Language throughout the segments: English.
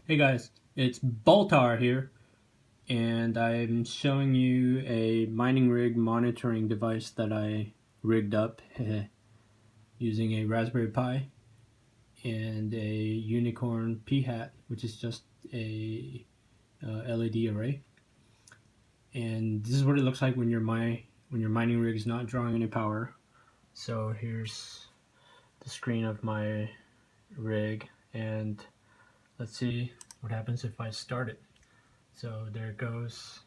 Hey guys, it's Baltar here, and I'm showing you a mining rig monitoring device that I rigged up using a Raspberry Pi and a Unicorn pHat, which is just a LED array. And this is what it looks like when your mining rig is not drawing any power. So here's the screen of my rig, and let's see what happens if I start it. So there goes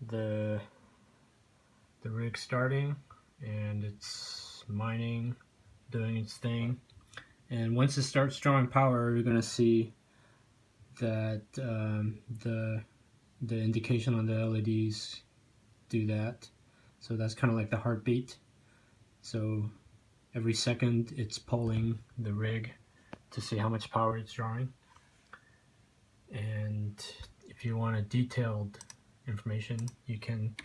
the rig starting, and it's mining, doing its thing. And once it starts drawing power, you're gonna see that the indication on the LEDs do that. So that's kind of like the heartbeat. So every second it's polling the rig to see how much power it's drawing. And if you want a detailed information, you can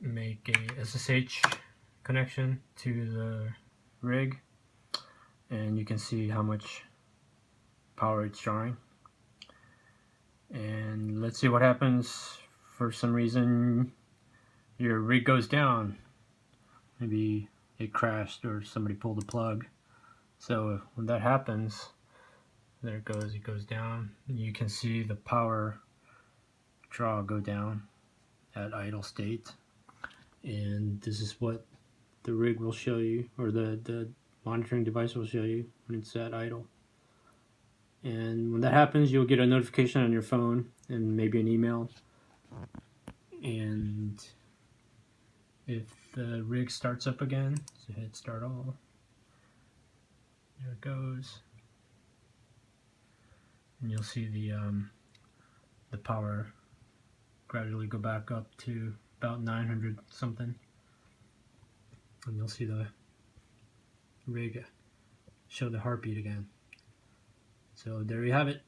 make a SSH connection to the rig, and you can see how much power it's drawing. And let's see what happens. For some reason your rig goes down. Maybe it crashed or somebody pulled the plug. So when that happens, there it goes down. You can see the power draw go down at idle state. And this is what the rig will show you, or the monitoring device will show you when it's at idle. And when that happens, you'll get a notification on your phone and maybe an email. And if the rig starts up again, so hit start all. There it goes. And you'll see the power gradually go back up to about 900 something. And you'll see the rig show the heartbeat again. So there you have it.